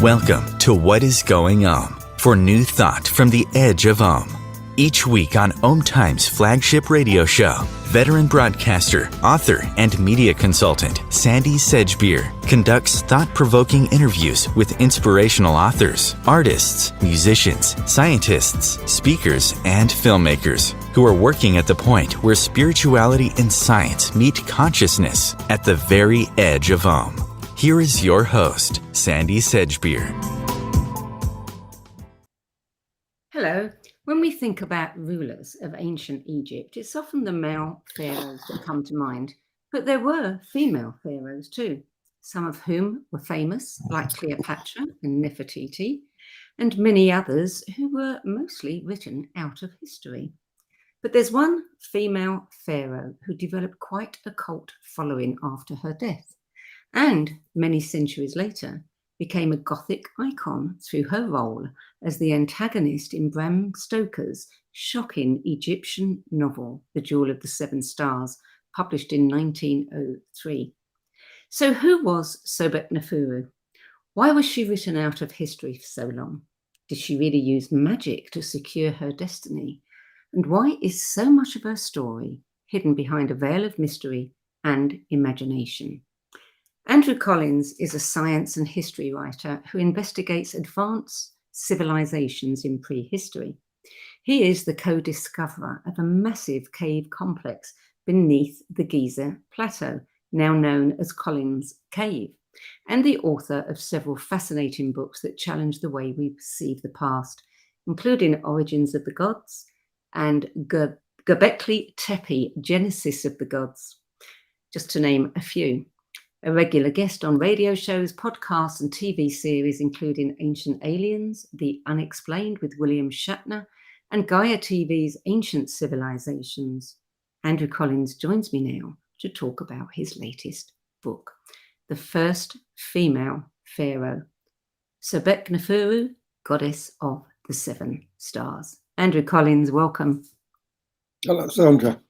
Welcome to What is Going for new thought from the edge of Each week on Times flagship radio show, veteran broadcaster, author, and media consultant Sandie Sedgbeer conducts thought-provoking interviews with inspirational authors, artists, musicians, scientists, speakers, and filmmakers who are working at the point where spirituality and science meet consciousness at the very edge of Here is your host, Sandie Sedgbeer. Hello. When we think about rulers of ancient Egypt, it's often the male pharaohs that come to mind, but there were female pharaohs too, some of whom were famous, like Cleopatra and Nefertiti, and many others who were mostly written out of history. But there's one female pharaoh who developed quite a cult following after her death, and many centuries later became a Gothic icon through her role as the antagonist in Bram Stoker's shocking Egyptian novel, The Jewel of the Seven Stars, published in 1903. So who was Sobekneferu? Why was she written out of history for so long? Did she really use magic to secure her destiny? And why is so much of her story hidden behind a veil of mystery and imagination? Andrew Collins is a science and history writer who investigates advanced civilizations in prehistory. He is the co-discoverer of a massive cave complex beneath the Giza Plateau, now known as Collins Cave, and the author of several fascinating books that challenge the way we perceive the past, including Origins of the Gods and Göbekli Tepe, Genesis of the Gods, just to name a few. A regular guest on radio shows, podcasts, and TV series, including Ancient Aliens, The Unexplained with William Shatner, and Gaia TV's Ancient Civilizations. Andrew Collins joins me now to talk about his latest book, The First Female Pharaoh Sobekneferu, Goddess of the Seven Stars. Andrew Collins, welcome. Hello, Sandra.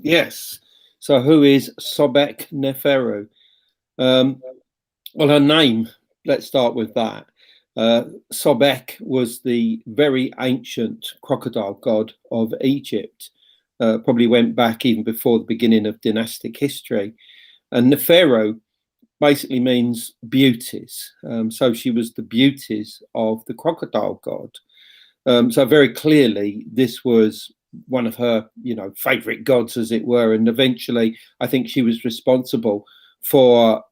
Yes. So who is Sobekneferu? Well, her name, let's start with that. Sobek was the very ancient crocodile god of Egypt, probably went back even before the beginning of dynastic history. And Neferu basically means beauties. So she was the beauties of the crocodile god. So very clearly, this was one of her, favorite gods, as it were. And eventually, I think she was responsible for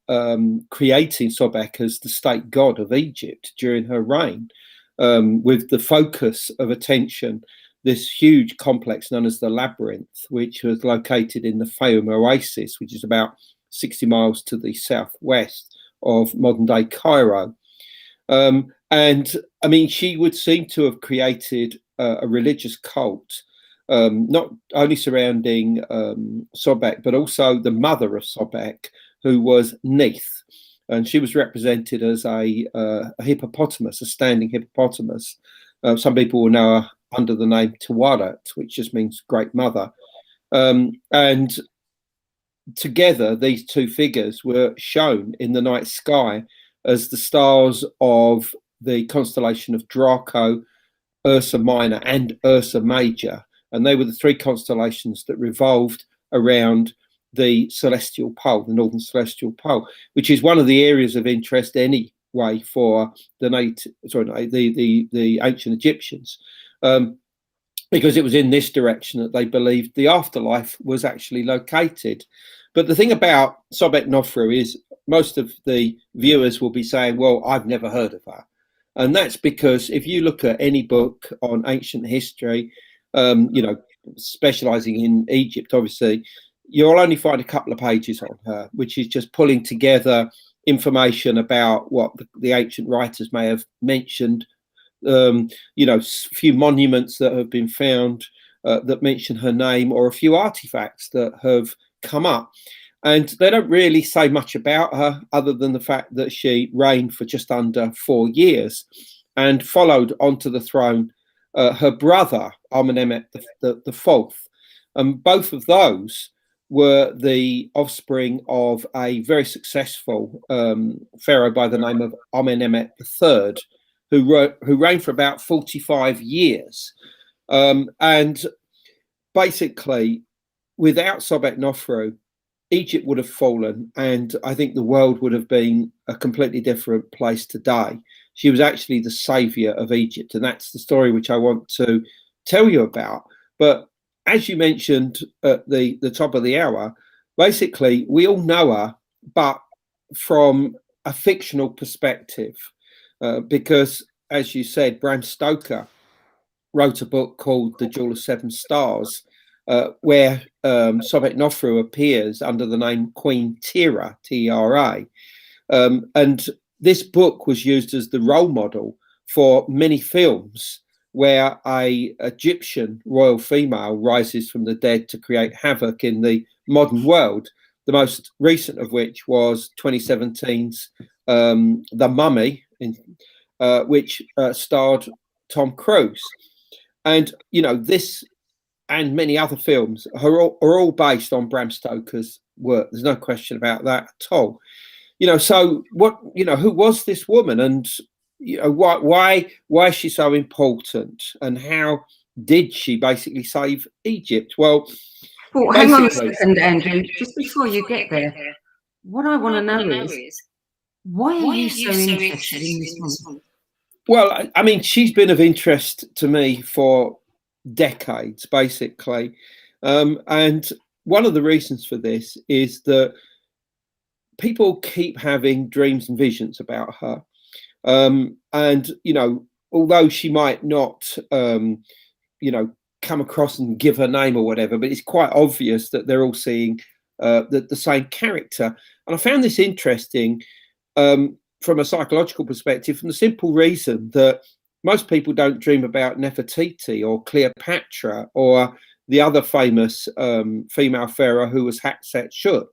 creating Sobek as the state god of Egypt during her reign, with the focus of attention, this huge complex known as the Labyrinth, which was located in the Fayum Oasis, which is about 60 miles to the southwest of modern-day Cairo. And, I mean, she would seem to have created a religious cult, not only surrounding Sobek, but also the mother of Sobek, who was Neith, and she was represented as a hippopotamus, a standing hippopotamus. Some people will know her under the name Tawarat, which just means great mother. And together, these two figures were shown in the night sky as the stars of the constellation of Draco, Ursa Minor, and Ursa Major. And they were the three constellations that revolved around the celestial pole, the northern celestial pole, which is one of the areas of interest anyway for the ancient Egyptians, because it was in this direction that they believed the afterlife was actually located. But the thing about Sobekneferu is most of the viewers will be saying, well, I've never heard of her. And that's because if you look at any book on ancient history, specializing in Egypt, obviously, you'll only find a couple of pages on her, which is just pulling together information about what the ancient writers may have mentioned, few monuments that have been found that mention her name, or a few artifacts that have come up. And they don't really say much about her other than the fact that she reigned for just under 4 years and followed onto the throne her brother, Amenemhet IV. And both of those were the offspring of a very successful pharaoh by the name of Amenemhet III, who reigned for about 45 years. And basically, without Sobekneferu, Egypt would have fallen, and I think the world would have been a completely different place today. She was actually the savior of Egypt, and that's the story which I want to tell you about. But as you mentioned at the top of the hour, basically we all know her, but from a fictional perspective, because as you said, Bram Stoker wrote a book called The Jewel of Seven Stars, where Sobekneferu appears under the name Queen Tera, T-E-R-A. And this book was used as the role model for many films where a Egyptian royal female rises from the dead to create havoc in the modern world, the most recent of which was 2017's The Mummy, which starred Tom Cruise. And, you know, this and many other films are all based on Bram Stoker's work. There's no question about that at all. You know, so who was this woman, and you know, why is she so important, and how did she basically save Egypt? Well, hang on a second, Andrew. Just before you get there, what I want to know is why are you so interested in this woman? Well, I mean, she's been of interest to me for decades, basically. And one of the reasons for this is that people keep having dreams and visions about her. And, you know, although she might not, you know, come across and give her name or whatever, but it's quite obvious that they're all seeing the same character. And I found this interesting from a psychological perspective, from the simple reason that most people don't dream about Nefertiti or Cleopatra or the other famous female pharaoh who was Hatshepsut.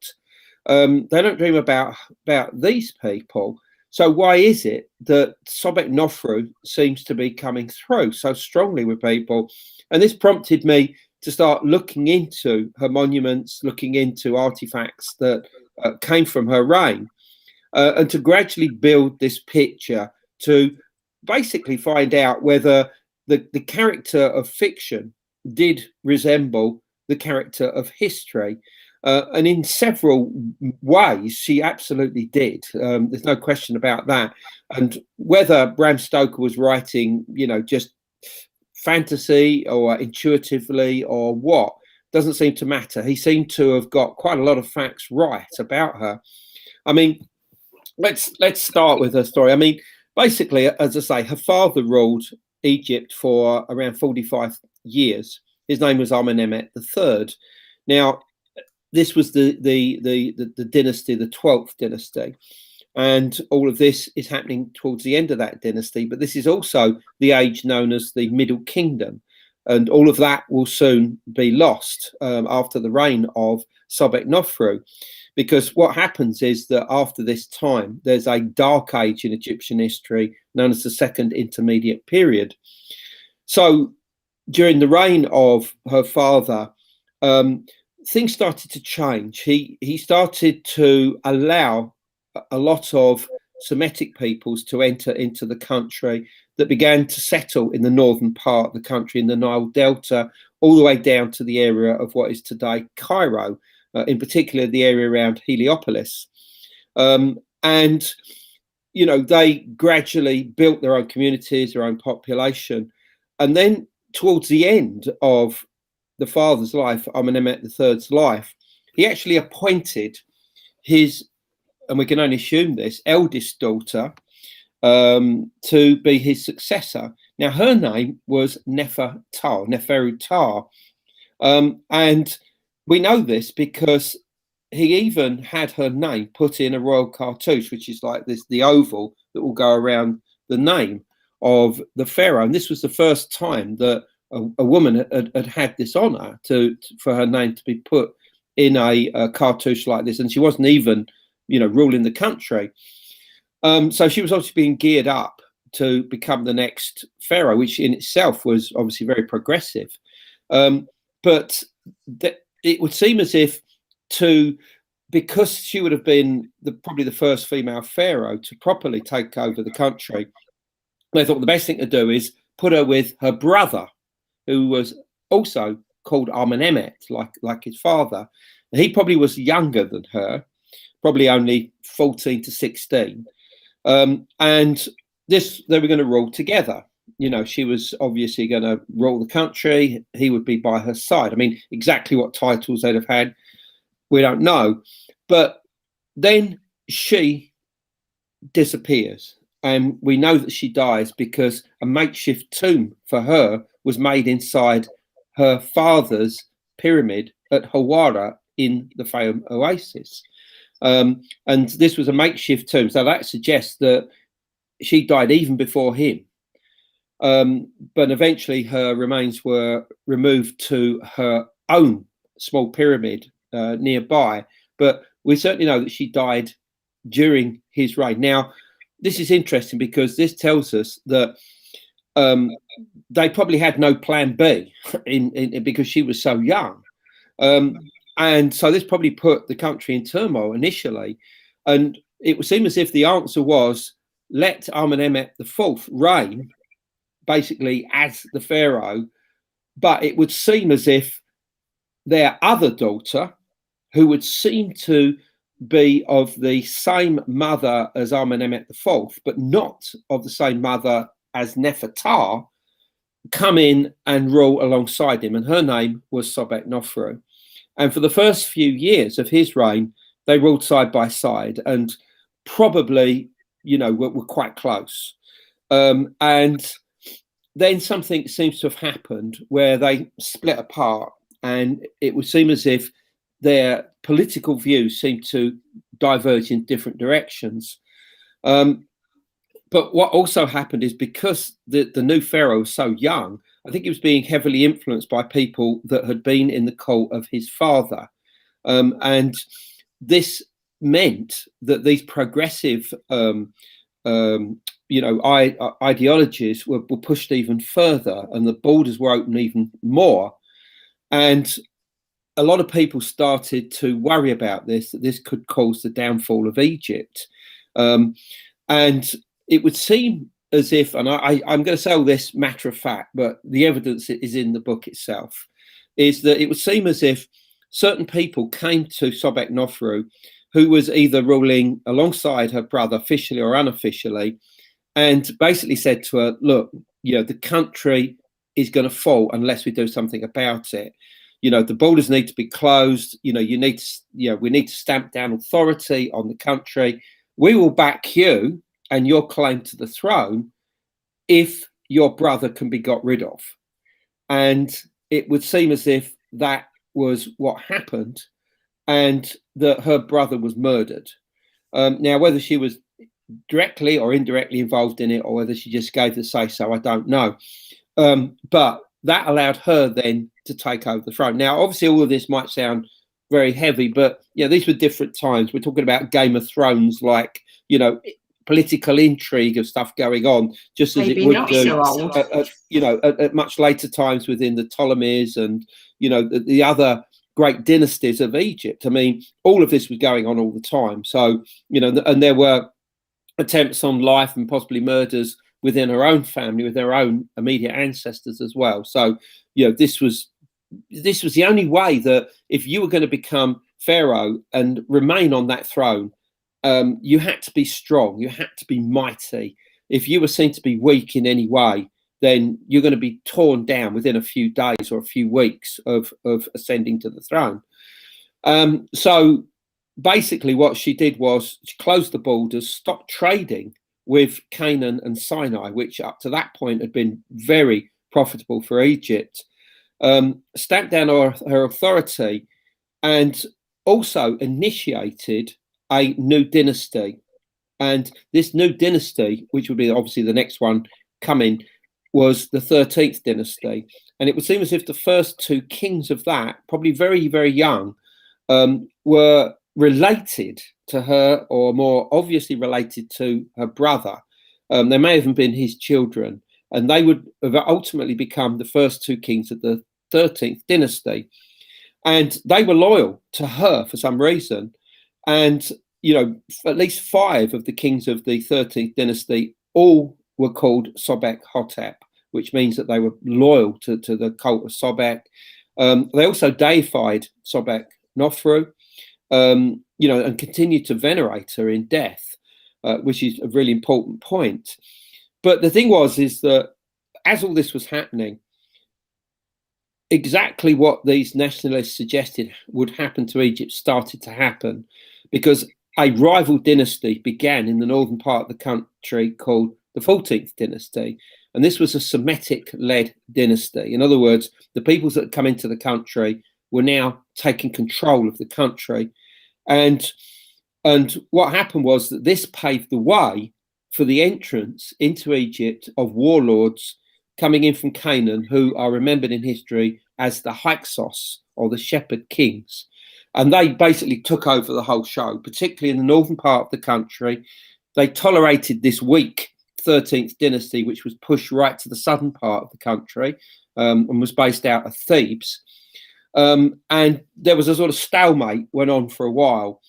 They don't dream about these people. So why is it that Sobekneferu seems to be coming through so strongly with people? And this prompted me to start looking into her monuments, looking into artifacts that came from her reign, and to gradually build this picture to basically find out whether the character of fiction did resemble the character of history. And in several ways, she absolutely did. There's no question about that. And whether Bram Stoker was writing, you know, just fantasy or intuitively or what, doesn't seem to matter. He seemed to have got quite a lot of facts right about her. I mean, let's start with her story. I mean, basically, as I say, her father ruled Egypt for around 45 years. His name was Amenemhet III. Now, this was the dynasty, the 12th dynasty. And all of this is happening towards the end of that dynasty. But this is also the age known as the Middle Kingdom. And all of that will soon be lost after the reign of Sobekneferu. Because what happens is that after this time, there's a dark age in Egyptian history known as the Second Intermediate Period. So during the reign of her father, things started to change. He started to allow a lot of Semitic peoples to enter into the country that began to settle in the northern part of the country, in the Nile Delta, all the way down to the area of what is today Cairo. In particular, the area around Heliopolis. And, you know, they gradually built their own communities, their own population. And then towards the end of the father's life, Amenemhet III's life, he actually appointed his, and we can only assume this, eldest daughter to be his successor. Now, her name was Neferuptah. And we know this because he even had her name put in a royal cartouche, which is like this, the oval that will go around the name of the pharaoh. And this was the first time that a woman had this honor for her name to be put in a cartouche like this. And she wasn't even, you know, ruling the country. So she was obviously being geared up to become the next pharaoh, which in itself was obviously very progressive. But it would seem as if because she would have been probably the first female pharaoh to properly take over the country, they thought the best thing to do is put her with her brother, who was also called Amenemhet, like his father. He probably was younger than her, probably only 14 to 16. And they were going to rule together. She was obviously going to rule the country. He would be by her side. I mean, exactly what titles they'd have had, we don't know. But then she disappears. And we know that she dies because a makeshift tomb for her was made inside her father's pyramid at Hawara in the Fayum Oasis. And this was a makeshift tomb. So that suggests that she died even before him. But eventually her remains were removed to her own small pyramid nearby. But we certainly know that she died during his reign. Now, this is interesting because this tells us that they probably had no plan B because she was so young. And so this probably put the country in turmoil initially. And it would seem as if the answer was, let Amenemhet IV reign, basically as the pharaoh. But it would seem as if their other daughter, who would seem to be of the same mother as Amenemhet IV, but not of the same mother as Nefertiti, come in and rule alongside him. And her name was Sobekneferu. And for the first few years of his reign, they ruled side by side and probably, were quite close. And then something seems to have happened where they split apart, and it would seem as if their political views seemed to diverge in different directions. But what also happened is because the new pharaoh was so young, I think he was being heavily influenced by people that had been in the cult of his father. And this meant that these progressive ideologies were pushed even further, and the borders were opened even more. And a lot of people started to worry about this, that this could cause the downfall of Egypt. And it would seem as if, and I'm going to say all this matter of fact, but the evidence is in the book itself, is that it would seem as if certain people came to Sobekneferu, who was either ruling alongside her brother officially or unofficially, and basically said to her, look, the country is going to fall unless we do something about it. The borders need to be closed. We need to stamp down authority on the country. We will back you and your claim to the throne if your brother can be got rid of. And it would seem as if that was what happened, and that her brother was murdered. Now, whether she was directly or indirectly involved in it, or whether she just gave the say-so, I don't know. But that allowed her then to take over the throne. Now, obviously, all of this might sound very heavy, but these were different times. We're talking about Game of Thrones, like, political intrigue of stuff going on, just as Maybe it would not do so old. at much later times within the Ptolemies and the other great dynasties of Egypt. I mean, all of this was going on all the time. So and there were attempts on life and possibly murders within her own family, with their own immediate ancestors as well. So this was the only way that if you were going to become pharaoh and remain on that throne, you had to be strong, you had to be mighty. If you were seen to be weak in any way, then you're going to be torn down within a few days or a few weeks of ascending to the throne. So basically what she did was she closed the borders, stopped trading with Canaan and Sinai, which up to that point had been very profitable for Egypt, stamped down her authority, and also initiated a new dynasty. And this new dynasty, which would be obviously the next one coming, was the 13th dynasty. And it would seem as if the first two kings of that, probably very, very young, were related to her, or more obviously related to her brother. They may have even been his children, and they would have ultimately become the first two kings of the 13th dynasty. and they were loyal to her for some reason. And at least 5 of the kings of the 13th dynasty all were called Sobek-Hotep, which means that they were loyal to the cult of Sobek. They also deified Sobekneferu, and continued to venerate her in death, which is a really important point. But the thing is that as all this was happening, exactly what these nationalists suggested would happen to Egypt started to happen, because a rival dynasty began in the northern part of the country called the 14th dynasty. And this was a Semitic-led dynasty. In other words, the peoples that had come into the country were now taking control of the country. And what happened was that this paved the way for the entrance into Egypt of warlords coming in from Canaan, who are remembered in history as the Hyksos, or the shepherd kings. And they basically took over the whole show, particularly in the northern part of the country. They tolerated this weak 13th dynasty, which was pushed right to the southern part of the country, and was based out of Thebes. And there was a sort of stalemate, went on for a while.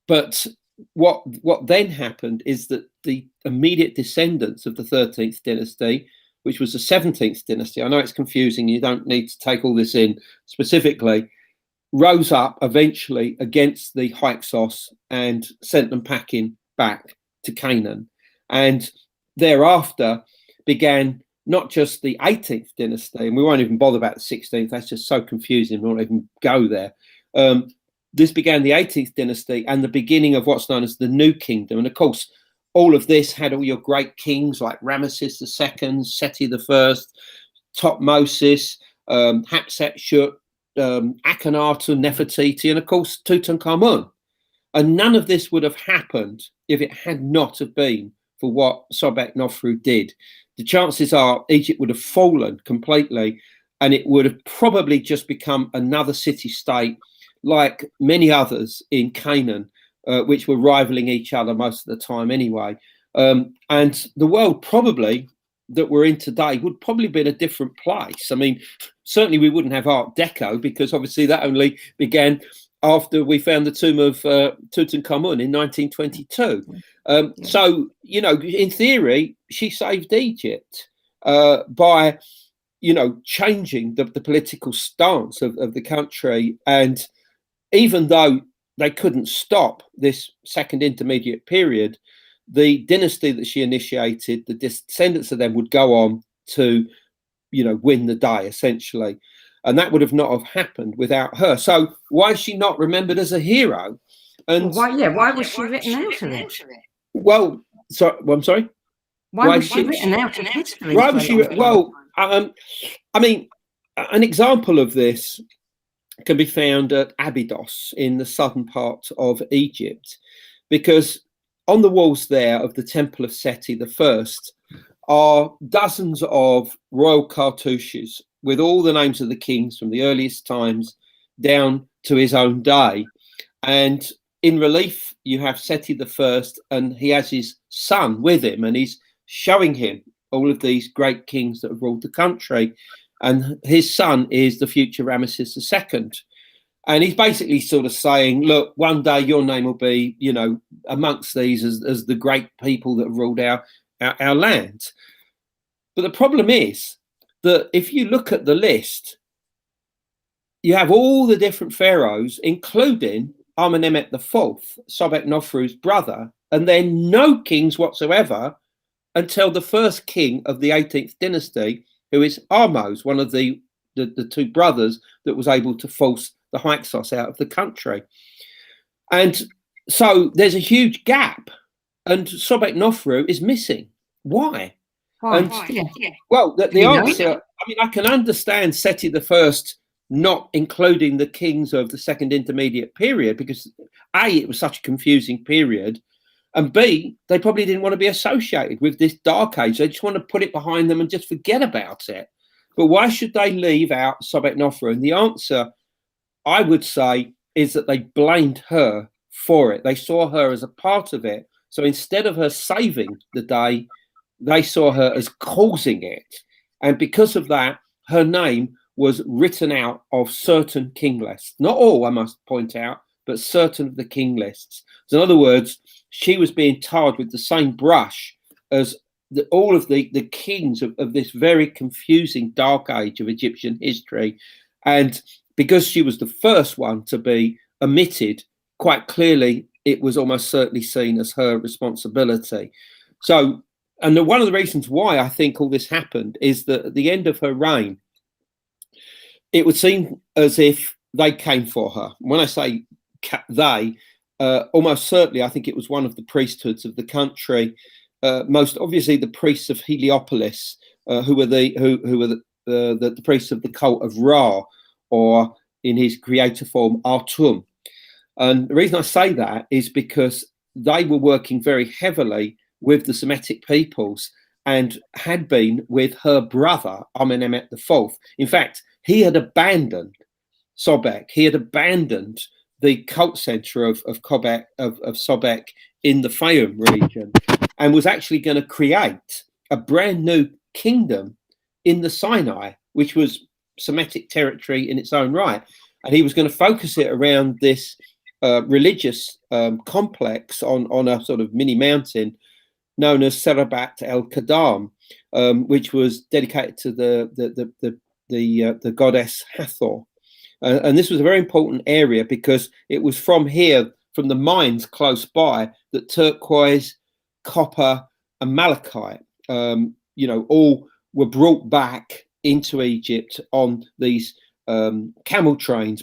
But what then happened is that the immediate descendants of the 13th dynasty, which was the 17th dynasty, I know it's confusing, you don't need to take all this in specifically, rose up eventually against the Hyksos and sent them packing back to Canaan. And thereafter began not just the 18th dynasty, and we won't even bother about the 16th, that's just so confusing, we won't even go there. This began the 18th dynasty and the beginning of what's known as the New Kingdom. And of course, all of this had all your great kings like Ramesses II, Seti I, Thutmose, Hatshepsut, Akhenaten, Nefertiti, and of course Tutankhamun. And none of this would have happened if it had not have been for what Sobekneferu did. The chances are Egypt would have fallen completely, and it would have probably just become another city-state like many others in Canaan, which were rivaling each other most of the time anyway. And the world probably that we're in today would probably be in a different place. I mean, certainly we wouldn't have Art Deco, because obviously that only began after we found the tomb of Tutankhamun in 1922. So, in theory, she saved Egypt by, changing the political stance of the country. And even though they couldn't stop this second intermediate period, the dynasty that she initiated, the descendants of them would go on to, win the day, essentially. And that would have not have happened without her. So why is she not remembered as a hero? And why was she written out of it? Well, I'm sorry? Why was she written out of history? Why was she? Well, I mean, an example of this can be found at Abydos in the southern part of Egypt, because on the walls there of the Temple of Seti I are dozens of royal cartouches with all the names of the kings from the earliest times down to his own day. And in relief, you have Seti I, and he has his son with him, and he's showing him all of these great kings that have ruled the country. And his son is the future Ramesses II. And he's basically sort of saying, look, one day your name will be, amongst these as the great people that have ruled our land. But the problem is that if you look at the list, you have all the different pharaohs, including Amenemhet IV, Sobekneferu's brother, and then no kings whatsoever until the first king of the 18th dynasty, who is Ahmose, one of the two brothers that was able to force the Hyksos out of the country. And so there's a huge gap, and Sobekneferu is missing. Why? And, well, the answer, I can understand Seti I not including the kings of the second intermediate period, because A, it was such a confusing period, and B, they probably didn't want to be associated with this dark age. They just want to put it behind them and just forget about it. But why should they leave out Sobekneferu? And the answer, I would say, is that they blamed her for it. They saw her as a part of it. So instead of her saving the day, they saw her as causing it. And because of that, her name was written out of certain king lists. Not all, I must point out, but certain of the king lists. So in other words, she was being tarred with the same brush as all of the kings of this very confusing dark age of Egyptian history. And because she was the first one to be omitted, quite clearly, it was almost certainly seen as her responsibility. So, and one of the reasons why I think all this happened is that at the end of her reign, it would seem as if they came for her. When I say they, almost certainly, I think it was one of the priesthoods of the country, most obviously the priests of Heliopolis, who were the priests of the cult of Ra, or in his creator form, Atum. And the reason I say that is because they were working very heavily with the Semitic peoples and had been with her brother, Amenemhet IV. In fact, he had abandoned Sobek. He had abandoned the cult center of Sobek in the Fayum region and was actually going to create a brand new kingdom in the Sinai, which was Semitic territory in its own right. And he was going to focus it around this religious complex on a sort of mini mountain known as Serabat el Kadam, which was dedicated to the goddess Hathor. And this was a very important area because it was from here, from the mines close by, that turquoise, copper, and malachite, all were brought back into Egypt on these caravan trains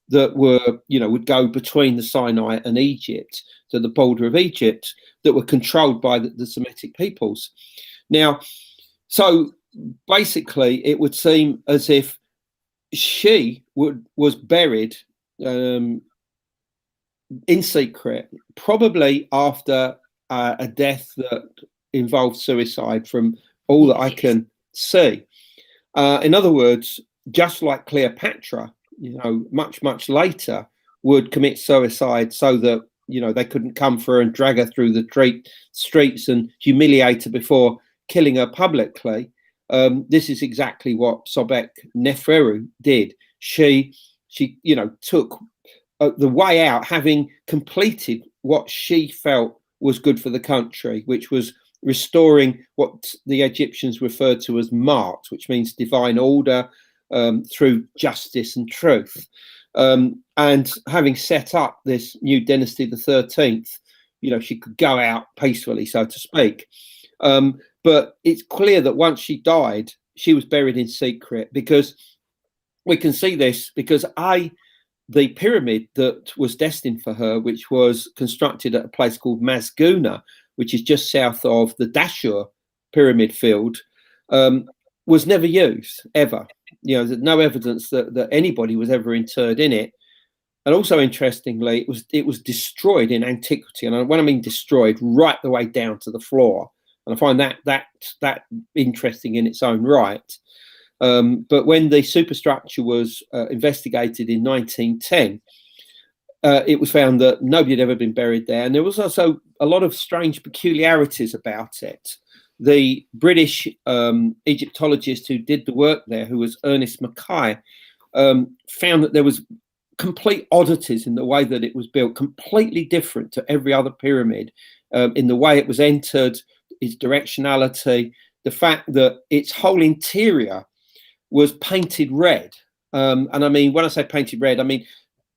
that would go between the Sinai and Egypt to the border of Egypt, that were controlled by the Semitic peoples. Now, so basically, it would seem as if she was buried in secret, probably after a death that involved suicide, from all that I can see. In other words, just like Cleopatra, much later would commit suicide so that they couldn't come for her and drag her through the streets and humiliate her before killing her publicly. This is exactly what Sobekneferu did. She took the way out, having completed what she felt was good for the country, which was restoring what the Egyptians referred to as Ma'at, which means divine order through justice and truth. And having set up this new dynasty, the 13th, she could go out peacefully, so to speak. But it's clear that once she died, she was buried in secret, because we can see this because the pyramid that was destined for her, which was constructed at a place called Masguna, which is just south of the Dashur pyramid field, was never used ever. There's no evidence that anybody was ever interred in it. And also, interestingly, it was destroyed in antiquity. And when I mean destroyed, right the way down to the floor. And I find that interesting in its own right. But when the superstructure was investigated in 1910, it was found that nobody had ever been buried there. And there was also a lot of strange peculiarities about it. The British Egyptologist who did the work there, who was Ernest Mackay, found that there was complete oddities in the way that it was built, completely different to every other pyramid, in the way it was entered, its directionality, the fact that its whole interior was painted red. And I mean, when I say painted red, I mean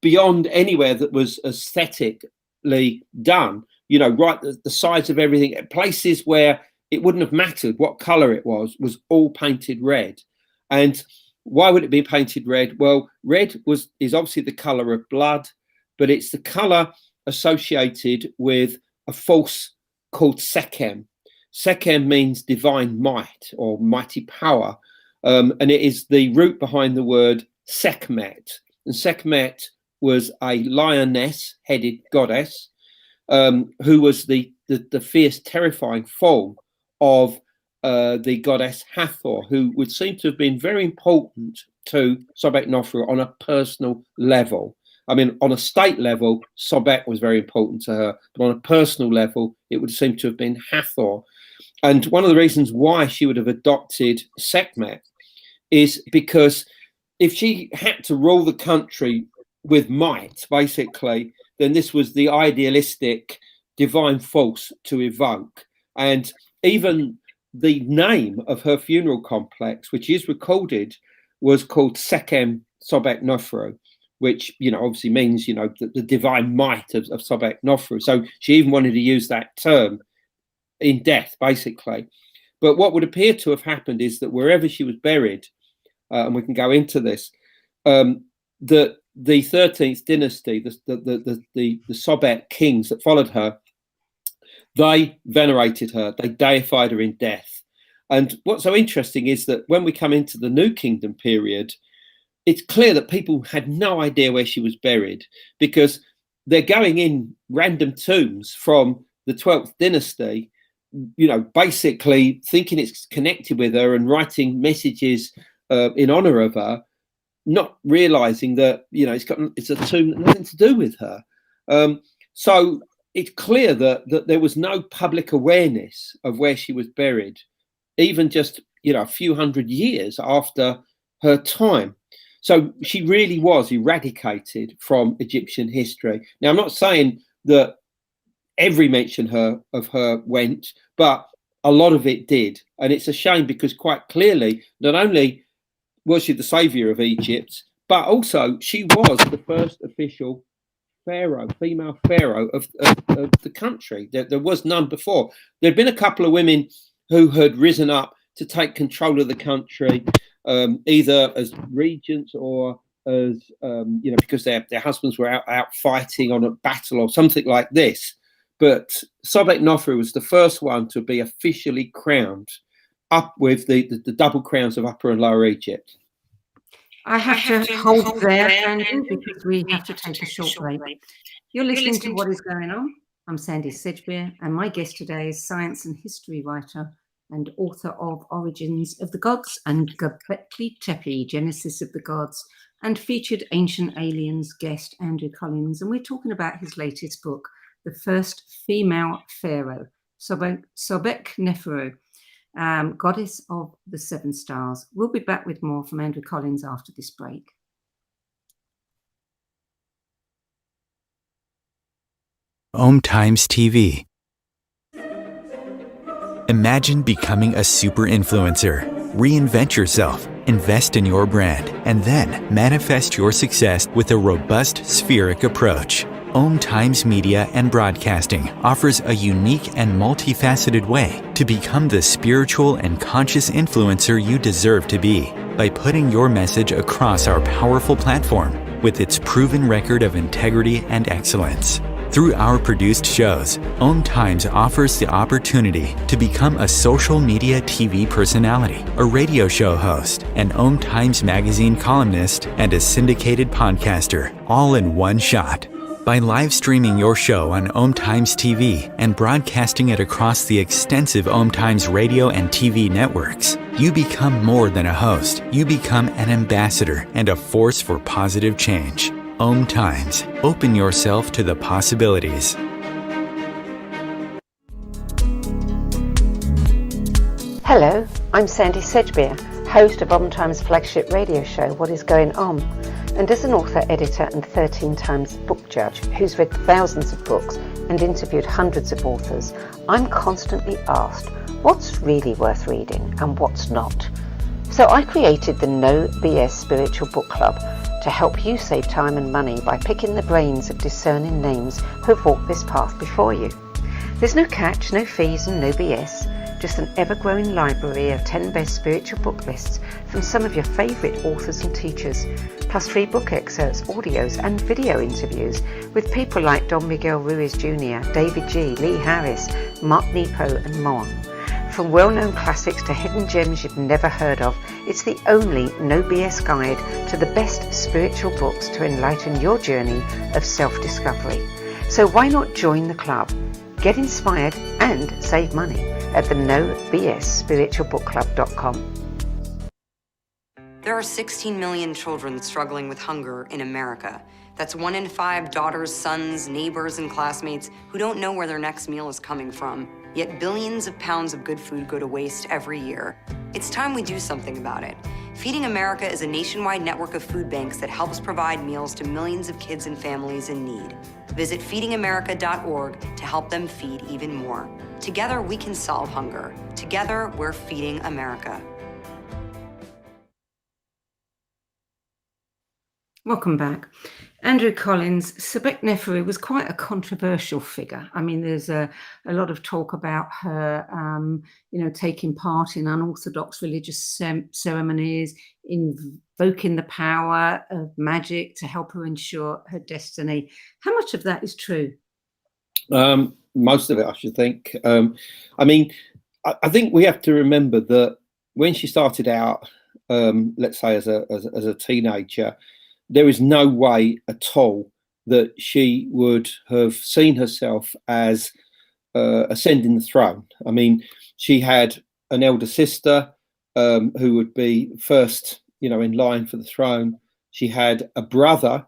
beyond anywhere that was aesthetically done, right, the sides of everything, places where it wouldn't have mattered what color it was all painted red. And why would it be painted red? Well, red is obviously the color of blood, but it's the color associated with a force called Sekhem. Sekhem means divine might or mighty power. And it is the root behind the word Sekhmet. And Sekhmet was a lioness-headed goddess who was the fierce, terrifying form of the goddess Hathor, who would seem to have been very important to Sobekneferu on a personal level. I mean, on a state level, Sobek was very important to her, but on a personal level, it would seem to have been Hathor. And one of the reasons why she would have adopted Sekhmet is because if she had to rule the country with might, basically, then this was the idealistic divine force to evoke. And even the name of her funeral complex, which is recorded, was called Sekhem Sobekneferu, which, obviously means, the divine might of Sobekneferu. So she even wanted to use that term in death, basically. But what would appear to have happened is that wherever she was buried, and we can go into this, the 13th dynasty, the Sobek kings that followed her, they venerated her, they deified her in death. And what's so interesting is that when we come into the New Kingdom period, it's clear that people had no idea where she was buried, because they're going in random tombs from the 12th dynasty, basically thinking it's connected with her and writing messages in honor of her, not realizing that it's a tomb that nothing to do with her. So it's clear that there was no public awareness of where she was buried, even just a few hundred years after her time. So she really was eradicated from Egyptian history. Now, I'm not saying that every mention of her went, but a lot of it did. And it's a shame, because quite clearly, not only was she the savior of Egypt, but also she was the first official pharaoh, female pharaoh of the country. There was none before. There'd been a couple of women who had risen up to take control of the country, either as regents or as, because their husbands were out fighting on a battle or something like this. But Sobekneferu was the first one to be officially crowned, up with the double crowns of Upper and Lower Egypt. I have to hold there, Sandie, because we have to take a short break. You're listening to What is Going On? I'm Sandie Sedgbeer, and my guest today is science and history writer and author of Origins of the Gods and Göbekli Tepe, Genesis of the Gods, and featured Ancient Aliens guest Andrew Collins. And we're talking about his latest book, The First Female Pharaoh Sobekneferu, Goddess of the Seven Stars. We'll be back with more from Andrew Collins after this break. Times TV. Imagine becoming a super influencer. Reinvent yourself, invest in your brand, and then manifest your success with a robust spheric approach. Times Media and Broadcasting offers a unique and multifaceted way to become the spiritual and conscious influencer you deserve to be by putting your message across our powerful platform with its proven record of integrity and excellence. Through our produced shows, Times offers the opportunity to become a social media TV personality, a radio show host, an Times magazine columnist, and a syndicated podcaster, all in one shot. By live streaming your show on Times TV and broadcasting it across the extensive Times radio and TV networks, you become more than a host. You become an ambassador and a force for positive change. Times. Open yourself to the possibilities. Hello, I'm Sandie Sedgbeer, host of Times flagship radio show, What is Going On? And as an author, editor, and 13 times book judge who's read thousands of books and interviewed hundreds of authors, I'm constantly asked what's really worth reading and what's not. So I created the No BS Spiritual Book Club to help you save time and money by picking the brains of discerning names who have walked this path before you. There's no catch, no fees, and no BS. Just an ever-growing library of 10 best spiritual book lists from some of your favourite authors and teachers, plus free book excerpts, audios and video interviews with people like Don Miguel Ruiz Jr., David G., Lee Harris, Mark Nepo and more. From well-known classics to hidden gems you've never heard of, it's the only no BS guide to the best spiritual books to enlighten your journey of self-discovery. So why not join the club? Get inspired and save money at the nobsspiritualbookclub.com. There are 16 million children struggling with hunger in America. That's 1 in 5 daughters, sons, neighbors, and classmates who don't know where their next meal is coming from. yet billions of pounds of good food go to waste every year. It's time we do something about it. Feeding America is a nationwide network of food banks that helps provide meals to millions of kids and families in need. Visit feedingamerica.org to help them feed even more. Together, we can solve hunger. Together, we're feeding America. Welcome back. Andrew Collins, Sobekneferu was quite a controversial figure. I mean, there's a lot of talk about her, taking part in unorthodox religious ceremonies, invoking the power of magic to help her ensure her destiny. How much of that is true? Most of it, I should think. I think we have to remember that when she started out, let's say as a teenager, there is no way at all that she would have seen herself as ascending the throne. I mean, she had an elder sister who would be first, in line for the throne. She had a brother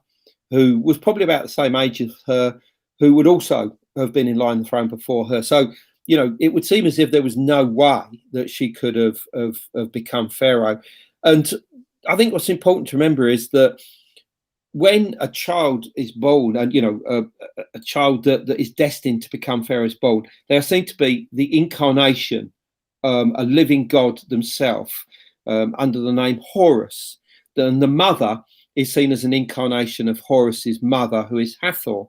who was probably about the same age as her, who would also have been in line for the throne before her. So, it would seem as if there was no way that she could have become pharaoh. And I think what's important to remember is that when a child is born, and a child that is destined to become pharaoh is born, they are seen to be the incarnation, a living God themselves, under the name Horus. And the mother is seen as an incarnation of Horus's mother, who is Hathor.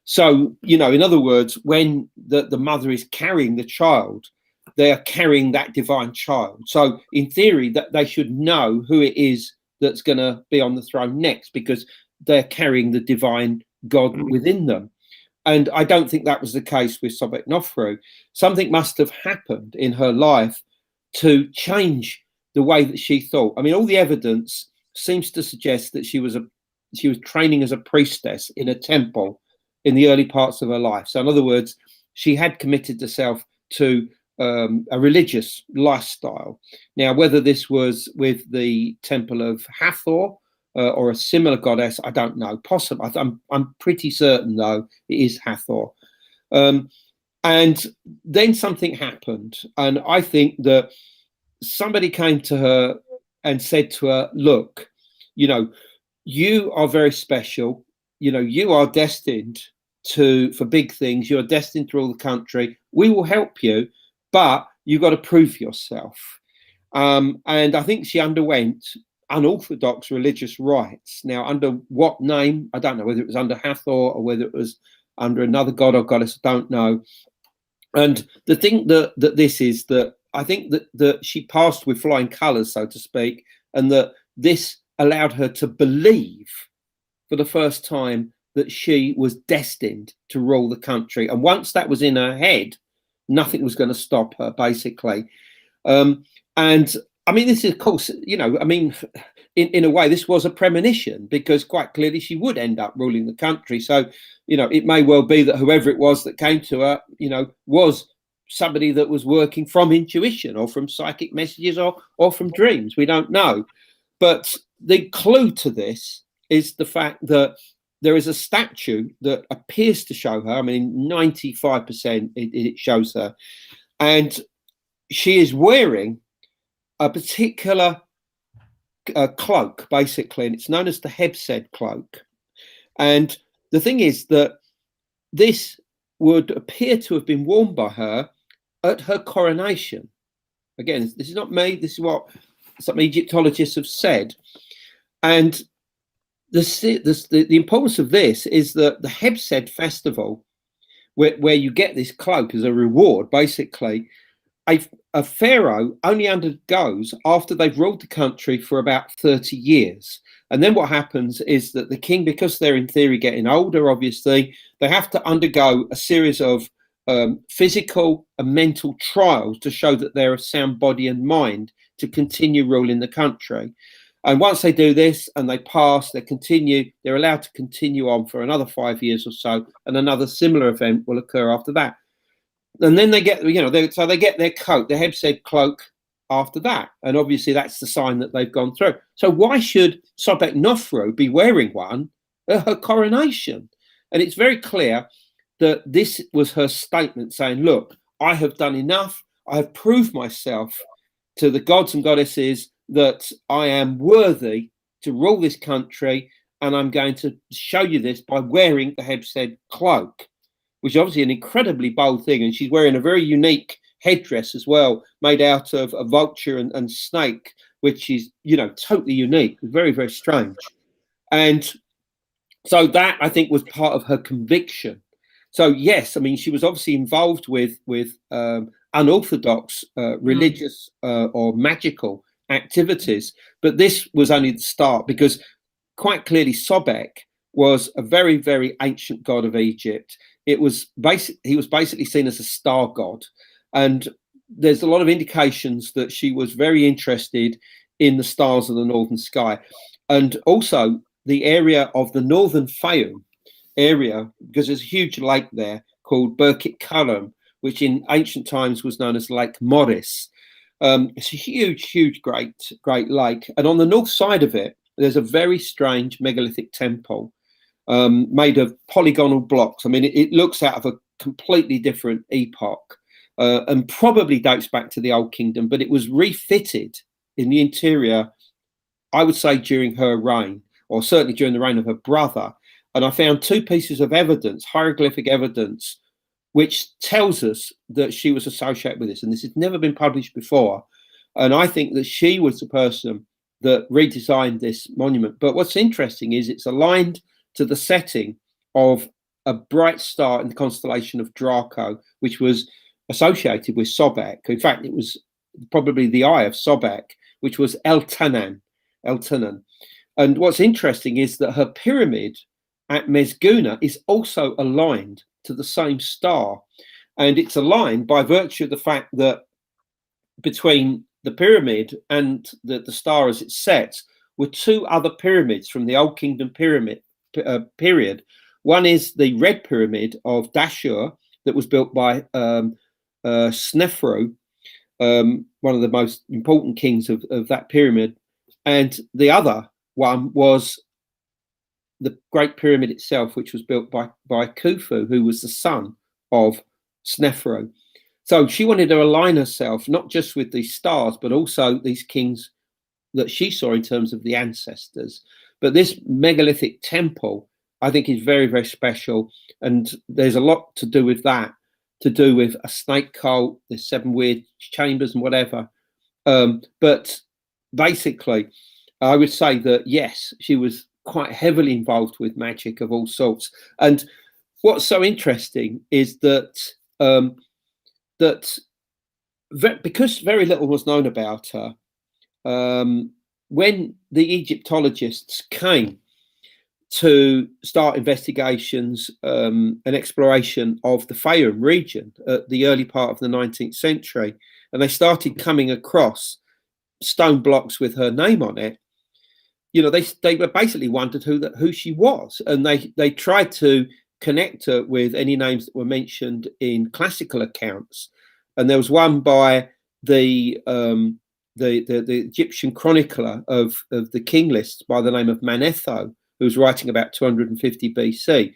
So, in other words, when the mother is carrying the child, they are carrying that divine child. So in theory, that they should know who it is that's going to be on the throne next, because they're carrying the divine God within them. And I don't think that was the case with Sobekneferu. Something must have happened in her life to change the way that she thought. I mean, all the evidence seems to suggest that she was training as a priestess in a temple in the early parts of her life. So in other words, she had committed herself to a religious lifestyle. Now, whether this was with the temple of Hathor or a similar goddess, I don't know. Possible. I'm pretty certain, though, it is Hathor. And then something happened, and I think that somebody came to her and said to her, "Look, you are very special. You are destined for big things. You are destined to rule the country. We will help you, but you've got to prove yourself." And I think she underwent unorthodox religious rites. Now, under what name? I don't know, whether it was under Hathor or whether it was under another god or goddess, I don't know. And the thing that this is that I think that she passed with flying colours, so to speak, and that this allowed her to believe for the first time that she was destined to rule the country. And once that was in her head, nothing was going to stop her, basically. And I mean, this is, of course, in a way, this was a premonition, because quite clearly she would end up ruling the country. So, it may well be that whoever it was that came to her, was somebody that was working from intuition or from psychic messages or from dreams. We don't know. But the clue to this is the fact that there is a statue that appears to show her. I mean, 95% it shows her. And she is wearing a particular cloak, basically, and it's known as the Hatshepsut cloak. And the thing is that this would appear to have been worn by her at her coronation. Again, this is not me, this is what some Egyptologists have said. And the importance of this is that the Hatshepsut festival, where you get this cloak as a reward, basically, a pharaoh only undergoes after they've ruled the country for about 30 years. And then what happens is that the king, because they're in theory getting older, obviously, they have to undergo a series of physical and mental trials to show that they're of sound body and mind to continue ruling the country. And once they do this and they pass, they're allowed to continue on for another 5 years or so, and another similar event will occur after that. And then they get, they get their coat, their Hatshepsut cloak after that. And obviously that's the sign that they've gone through. So why should Sobekneferu be wearing one at her coronation? And it's very clear that this was her statement saying, look, I have done enough. I have proved myself to the gods and goddesses that I am worthy to rule this country, and I'm going to show you this by wearing the Hatshepsut cloak, which is obviously an incredibly bold thing. And she's wearing a very unique headdress as well, made out of a vulture and snake, which is, you know, totally unique, very, very strange. And so that, I think, was part of her conviction. So yes, I mean, she was obviously involved with unorthodox religious or magical activities, but this was only the start, because quite clearly Sobek was a very, very ancient god of Egypt. He was basically seen as a star god, and there's a lot of indications that she was very interested in the stars of the northern sky, and also the area of the northern Fayum area, because there's a huge lake there called Birkit Karam, which in ancient times was known as Lake Morris. It's a huge, great lake, and on the north side of it, there's a very strange megalithic temple made of polygonal blocks. I mean, it looks out of a completely different epoch and probably dates back to the Old Kingdom, but it was refitted in the interior, I would say, during her reign, or certainly during the reign of her brother. And I found two pieces of evidence, hieroglyphic evidence, which tells us that she was associated with this. And this has never been published before. And I think that she was the person that redesigned this monument. But what's interesting is it's aligned to the setting of a bright star in the constellation of Draco, which was associated with Sobek. In fact, it was probably the eye of Sobek, which was Eltanan. And what's interesting is that her pyramid at Mesguna is also aligned to the same star. And it's aligned by virtue of the fact that between the pyramid and the star as it sets were two other pyramids from the Old Kingdom period. One is the Red Pyramid of Dashur that was built by Sneferu, one of the most important kings of that pyramid. And the other one was the Great Pyramid itself, which was built by Khufu, who was the son of Sneferu. So she wanted to align herself not just with these stars, but also these kings that she saw in terms of the ancestors. But this megalithic temple, I think, is very, very special. And there's a lot to do with that, to do with a snake cult, there's 7 weird chambers and whatever. But basically, I would say that, yes, she was quite heavily involved with magic of all sorts. And what's so interesting is that because very little was known about her, when the Egyptologists came to start investigations and exploration of the Fayum region at the early part of the 19th century, and they started coming across stone blocks with her name on it, you know, they basically wondered who she was, and they tried to connect her with any names that were mentioned in classical accounts. And there was one by the Egyptian chronicler of the king list by the name of Manetho, who was writing about 250 BC,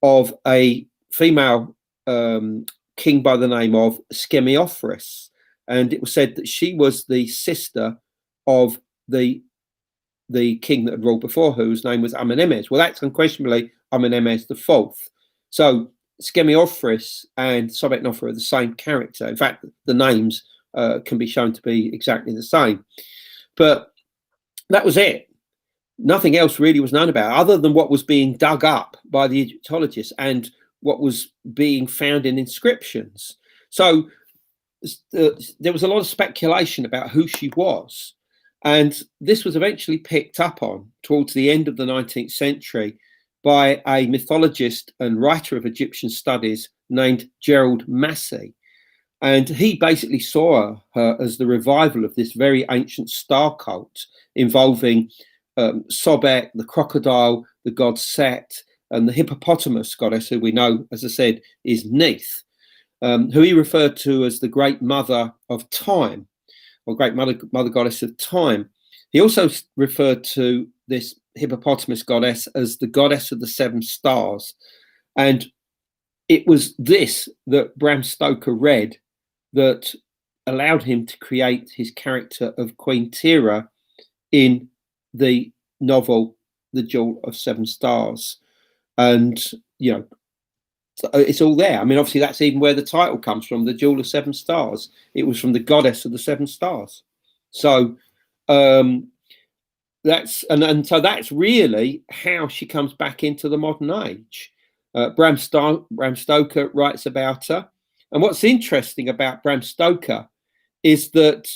of a female king by the name of Skemiophris. And it was said that she was the sister of the king that had ruled before her, whose name was Amenemhet. Well, that's unquestionably Amenemhet IV. So Skemiophris and Sobekneferu are the same character. In fact, the names can be shown to be exactly the same. But that was it. Nothing else really was known about, other than what was being dug up by the Egyptologists and what was being found in inscriptions. So there was a lot of speculation about who she was. And this was eventually picked up on towards the end of the 19th century by a mythologist and writer of Egyptian studies named Gerald Massey. And he basically saw her as the revival of this very ancient star cult involving Sobek, the crocodile, the god Set, and the hippopotamus goddess, who we know, as I said, is Neith, who he referred to as the great mother of time, or great mother goddess of time. He also referred to this hippopotamus goddess as the goddess of the 7 stars. And it was this that Bram Stoker read that allowed him to create his character of Queen Tira in the novel The Jewel of Seven Stars. And, you know, it's all there. I mean, obviously, that's even where the title comes from, The Jewel of Seven Stars. It was from the goddess of the seven stars. So that's really how she comes back into the modern age. Bram Stoker writes about her. And what's interesting about Bram Stoker is that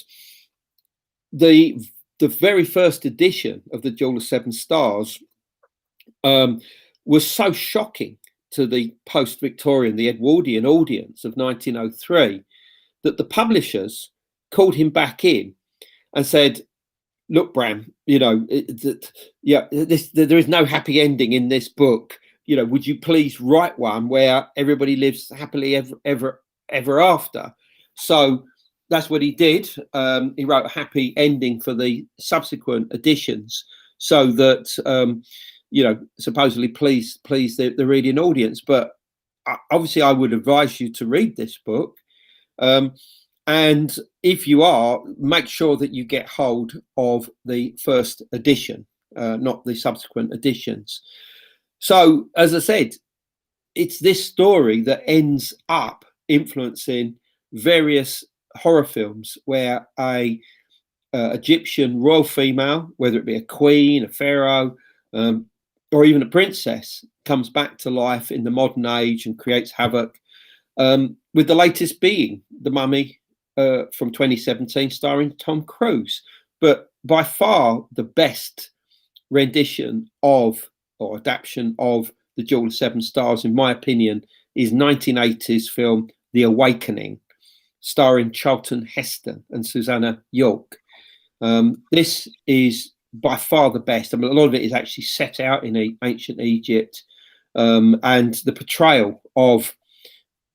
the very first edition of The Jewel of Seven Stars was so shocking to the post-Victorian, the Edwardian audience of 1903, that the publishers called him back in and said, look, Bram, you know, there is no happy ending in this book. You know, would you please write one where everybody lives happily ever after? So that's what he did. He wrote a happy ending for the subsequent editions, so that you know, supposedly please the reading audience. But obviously, I would advise you to read this book. And if you are, make sure that you get hold of the first edition, not the subsequent editions. So, as I said, it's this story that ends up influencing various horror films where a Egyptian royal female, whether it be a queen, a pharaoh, or even a princess, comes back to life in the modern age and creates havoc. With the latest being The Mummy from 2017, starring Tom Cruise. But by far the best rendition of or adaptation of The Jewel of Seven Stars, in my opinion, is 1980s film The Awakening, starring Charlton Heston and Susanna York. This is by far the best. I mean, a lot of it is actually set out in ancient Egypt, and the portrayal of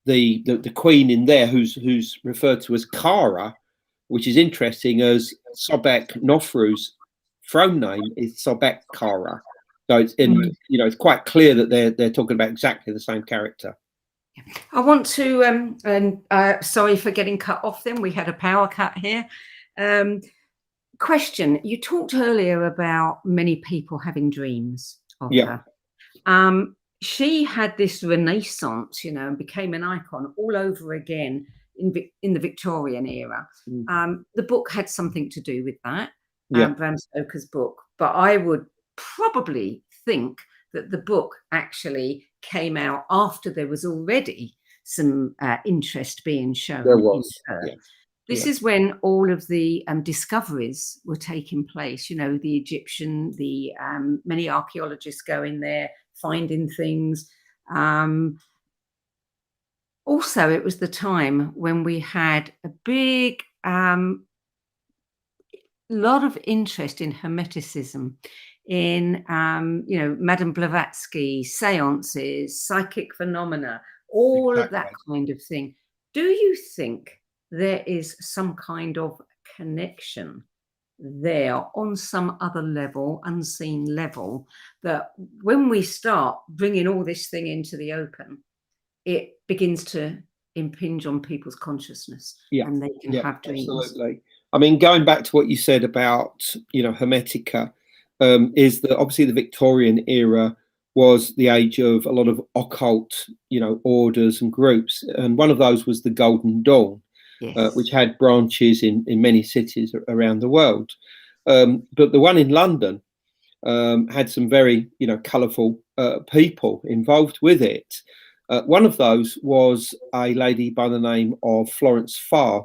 the queen in there, who's referred to as Kara, which is interesting, as Sobekneferu's throne name is Sobekneferu. So it's you know, it's quite clear that they're talking about exactly the same character. I want to sorry for getting cut off. Then we had a power cut here. Question: you talked earlier about many people having dreams of her. She had this renaissance, you know, and became an icon all over again in the Victorian era. The book had something to do with that, Bram Stoker's book. But I would probably think that the book actually came out after there was already some interest being shown. There was. This is when all of the discoveries were taking place. You know, the Egyptian, many archaeologists go in there, finding things. Also, it was the time when we had a big lot of interest in Hermeticism, in you know, Madame Blavatsky, seances, psychic phenomena, all of that kind of thing. Do you think there is some kind of connection there on some other level, unseen level, that when we start bringing all this thing into the open, it begins to impinge on people's consciousness, and they can have dreams? Absolutely. I mean, going back to what you said about, you know, Hermetica, is that obviously the Victorian era was the age of a lot of occult, you know, orders and groups, and one of those was the Golden Dawn. Which had branches in many cities around the world. But the one in London had some very, you know, colourful people involved with it. One of those was a lady by the name of Florence Farr.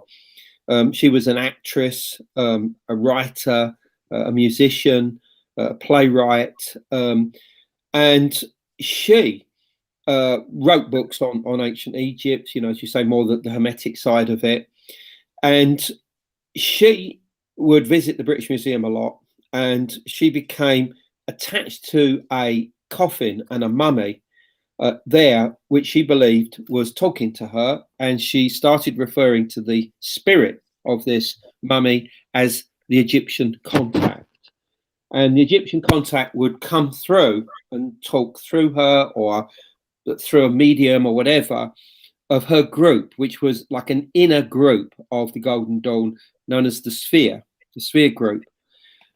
She was an actress, a writer, a musician, a playwright, and she wrote books on ancient Egypt, you know, as you say, more the Hermetic side of it. And she would visit the British Museum a lot, and she became attached to a coffin and a mummy there, which she believed was talking to her. And she started referring to the spirit of this mummy as the Egyptian contact. And the Egyptian contact would come through and talk through her, or through a medium or whatever, of her group, which was like an inner group of the Golden Dawn, known as the Sphere group.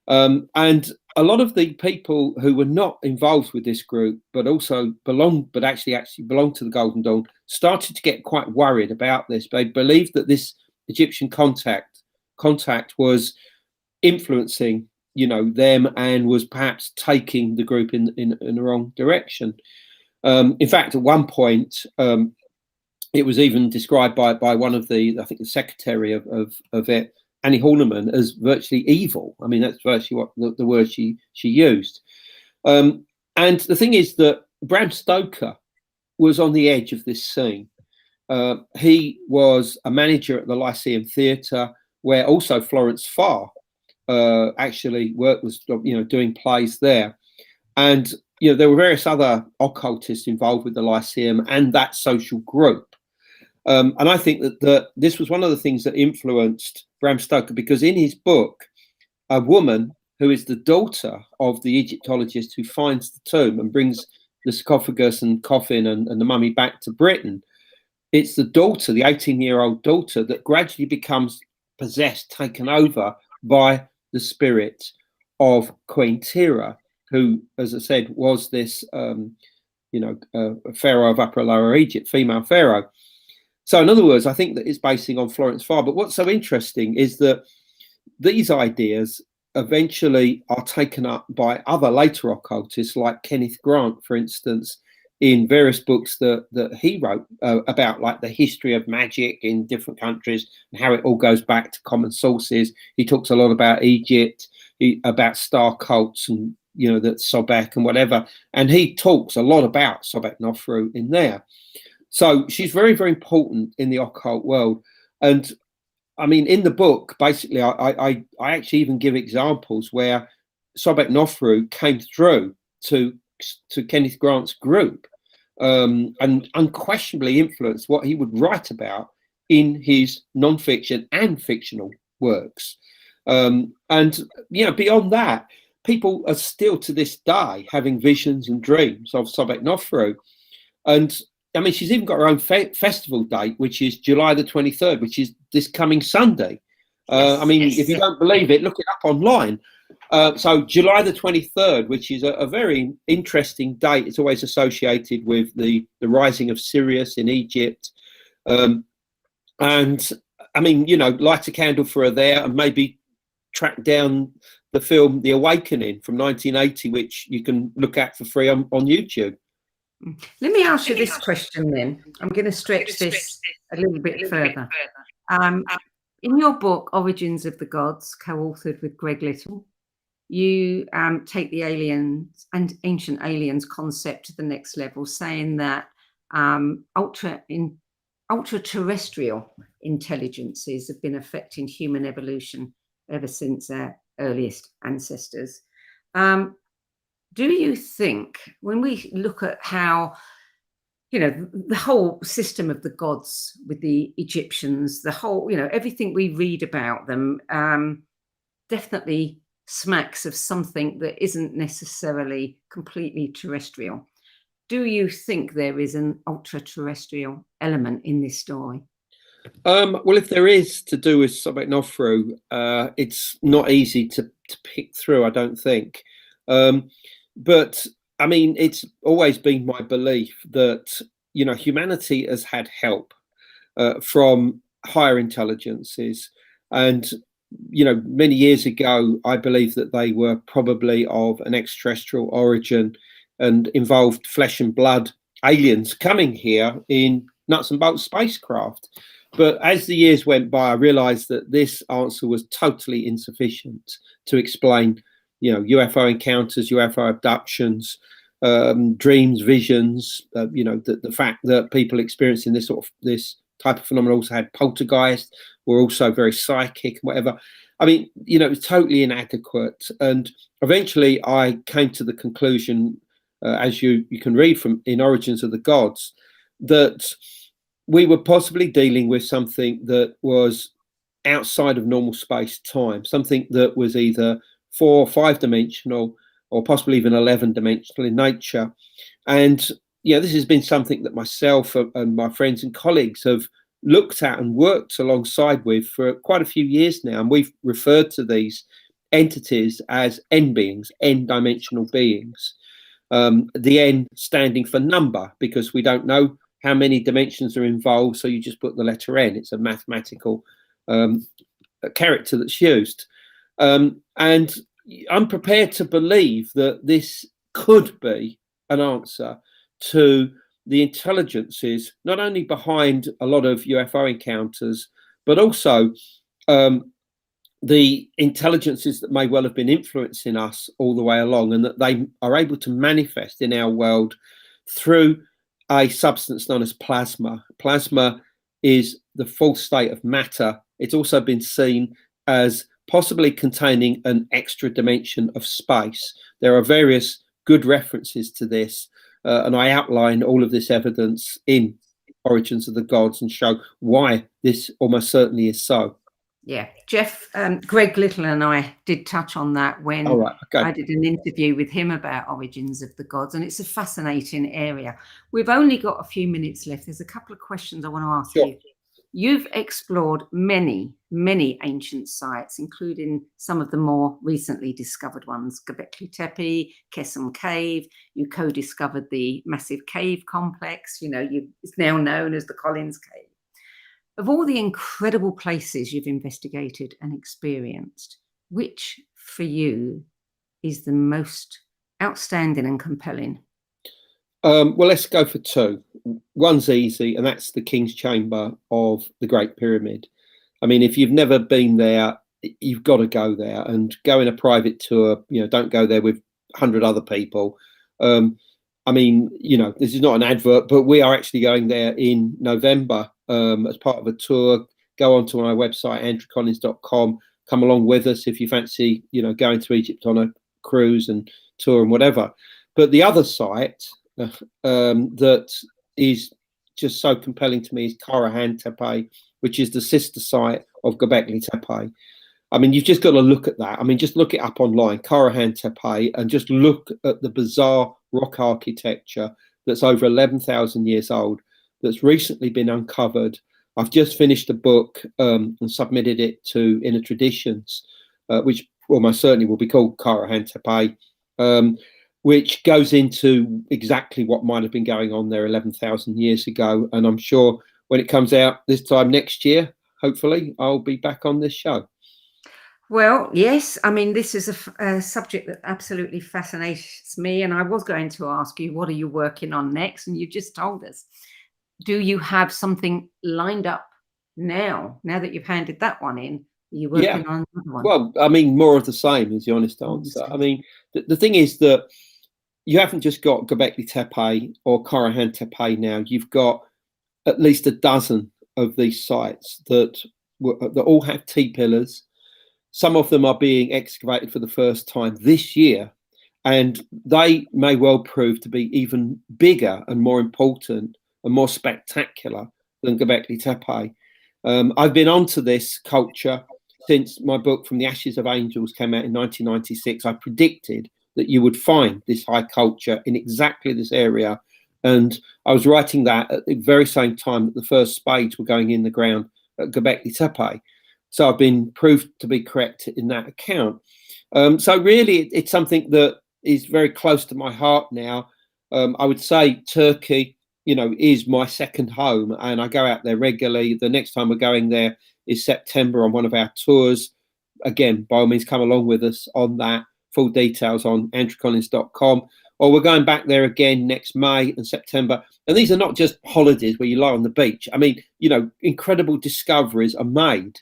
And a lot of the people who were not involved with this group, but also actually belonged to the Golden Dawn, started to get quite worried about this. They believed that this Egyptian contact was influencing, them, and was perhaps taking the group in the wrong direction. In fact, at one point, it was even described by one of the secretary of it, Annie Horniman, as virtually evil. I mean, that's virtually what the word she used. And the thing is that Bram Stoker was on the edge of this scene. He was a manager at the Lyceum Theatre, where also Florence Farr actually was doing plays there. And there were various other occultists involved with the Lyceum and that social group. And I think that this was one of the things that influenced Bram Stoker, because in his book, a woman who is the daughter of the Egyptologist who finds the tomb and brings the sarcophagus and coffin and the mummy back to Britain, it's the daughter, the 18-year-old daughter, that gradually becomes possessed, taken over by the spirit of Queen Tira, who, as I said, was this, pharaoh of Upper Lower Egypt, female pharaoh. So in other words, I think that it's basing on Florence Farr. But what's so interesting is that these ideas eventually are taken up by other later occultists, like Kenneth Grant, for instance, in various books that he wrote about, like the history of magic in different countries and how it all goes back to common sources. He talks a lot about Egypt, about star cults and, that Sobek and whatever. And he talks a lot about Sobekneferu in there. So she's very, very important in the occult world. And I mean, in the book, basically, I actually even give examples where Sobekneferu came through to Kenneth Grant's group and unquestionably influenced what he would write about in his non-fiction and fictional works. And beyond that, people are still to this day having visions and dreams of Sobekneferu. And I mean, she's even got her own festival date, which is July the 23rd, which is this coming Sunday. If you don't believe it, look it up online. So July the 23rd, which is a very interesting date. It's always associated with the rising of Sirius in Egypt. And I mean, light a candle for her there, and maybe track down the film The Awakening from 1980, which you can look at for free on YouTube. Let me ask you this question then. I'm going to stretch this a little bit further. In your book, Origins of the Gods, co-authored with Greg Little, you take the aliens and ancient aliens concept to the next level, saying that ultra-terrestrial intelligences have been affecting human evolution ever since our earliest ancestors. Do you think, when we look at how, the whole system of the gods with the Egyptians, the whole, everything we read about them definitely smacks of something that isn't necessarily completely terrestrial. Do you think there is an ultra-terrestrial element in this story? Well, if there is to do with Sobekneferu, it's not easy to pick through, I don't think. But I mean, it's always been my belief that, humanity has had help from higher intelligences. And, many years ago, I believe that they were probably of an extraterrestrial origin and involved flesh and blood aliens coming here in nuts and bolts spacecraft. But as the years went by, I realized that this answer was totally insufficient to explain UFO encounters, UFO abductions, dreams, visions. The fact that people experiencing this type of phenomenon also had poltergeist, were also very psychic, and whatever. I mean, it was totally inadequate. And eventually, I came to the conclusion, as you can read from in Origins of the Gods, that we were possibly dealing with something that was outside of normal space-time, something that was either 4 or 5 dimensional, or possibly even 11 dimensional in nature. And this has been something that myself and my friends and colleagues have looked at and worked alongside with for quite a few years now. And we've referred to these entities as N beings, N-dimensional beings. The N standing for number, because we don't know how many dimensions are involved. So you just put the letter N. It's a mathematical character that's used. And I'm prepared to believe that this could be an answer to the intelligences, not only behind a lot of UFO encounters, but also the intelligences that may well have been influencing us all the way along, and that they are able to manifest in our world through a substance known as plasma. Plasma is the full state of matter. It's also been seen as possibly containing an extra dimension of space. There are various good references to this, and I outline all of this evidence in Origins of the Gods and show why this almost certainly is so. Yeah, Jeff, Greg Little and I did touch on that when I did an interview with him about Origins of the Gods, and it's a fascinating area. We've only got a few minutes left. There's a couple of questions I want to ask you. You've explored many, many ancient sites, including some of the more recently discovered ones, Göbekli Tepe, Kesem Cave. You co-discovered the massive cave complex. It's now known as the Collins Cave. Of all the incredible places you've investigated and experienced, which for you is the most outstanding and compelling? Well, let's go for two. One's easy, and that's the King's Chamber of the Great Pyramid. I mean, if you've never been there, you've got to go there and go in a private tour. Don't go there with 100 other people. I mean, this is not an advert, but we are actually going there in November as part of a tour. Go onto our website, andrewcollins.com. Come along with us if you fancy, going to Egypt on a cruise and tour and whatever. But the other site that is just so compelling to me is Karahan Tepe, which is the sister site of Göbekli Tepe. I mean, you've just got to look at that. I mean, just look it up online, Karahan Tepe, and just look at the bizarre rock architecture that's over 11,000 years old, that's recently been uncovered. I've just finished a book and submitted it to Inner Traditions, which almost certainly will be called Karahan Tepe, which goes into exactly what might have been going on there 11,000 years ago. And I'm sure when it comes out this time next year, hopefully, I'll be back on this show. Well, yes. I mean, this is a subject that absolutely fascinates me. And I was going to ask you, what are you working on next? And you just told us. Do you have something lined up now that you've handed that one in? Are you working on another one? Well, I mean, more of the same is the honest answer. I mean, the thing is that you haven't just got Göbekli Tepe or Karahan Tepe now. You've got at least a dozen of these sites that all have T-pillars. Some of them are being excavated for the first time this year, and they may well prove to be even bigger and more important and more spectacular than Göbekli Tepe. I've been onto this culture since my book From the Ashes of Angels came out in 1996. I predicted that you would find this high culture in exactly this area. And I was writing that at the very same time that the first spades were going in the ground at Göbekli Tepe. So I've been proved to be correct in that account. So really, it's something that is very close to my heart now. I would say Turkey, is my second home, and I go out there regularly. The next time we're going there is September on one of our tours. Again, by all means, come along with us on that. Full details on andrewcollins.com. Or we're going back there again next May and September. And these are not just holidays where you lie on the beach. I mean, incredible discoveries are made,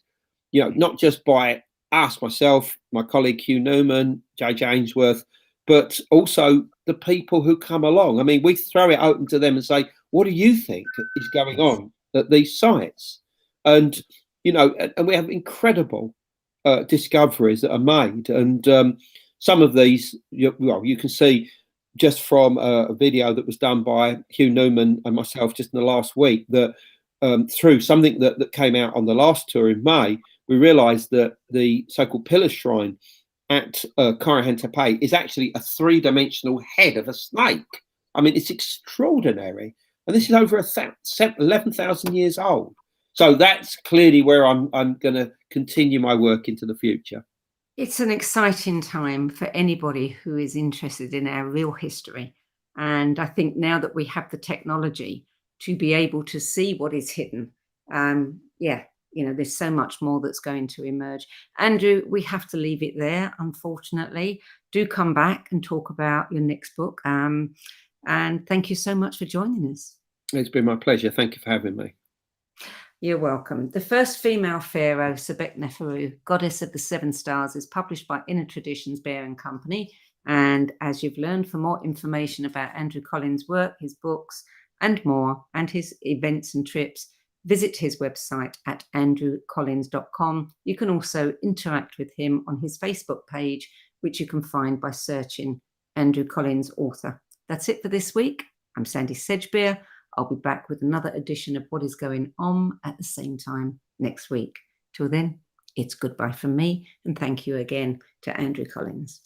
not just by us, myself, my colleague Hugh Newman, J.J. Ainsworth, but also the people who come along. I mean, we throw it open to them and say, what do you think is going on at these sites? And, and we have incredible discoveries that are made. And some of these, you can see just from a video that was done by Hugh Newman and myself just in the last week, that through something that came out on the last tour in May, we realized that the so-called pillar shrine at Karahan Tepe is actually a three-dimensional head of a snake. I mean, it's extraordinary. And this is over 11,000 years old. So that's clearly where I'm going to continue my work into the future. It's an exciting time for anybody who is interested in our real history. And I think now that we have the technology to be able to see what is hidden, there's so much more that's going to emerge. Andrew, we have to leave it there, unfortunately. Do come back and talk about your next book. And thank you so much for joining us. It's been my pleasure. Thank you for having me. You're welcome. The First Female Pharaoh Sobekneferu, Goddess of the Seven Stars, is published by Inner Traditions Bear and Company. And as you've learned, for more information about Andrew Collins' work, his books, and more, and his events and trips, visit his website at andrewcollins.com. You can also interact with him on his Facebook page, which you can find by searching Andrew Collins Author. That's it for this week. I'm Sandie Sedgbeer. I'll be back with another edition of What is Going On at the same time next week. Till then, it's goodbye from me, and thank you again to Andrew Collins.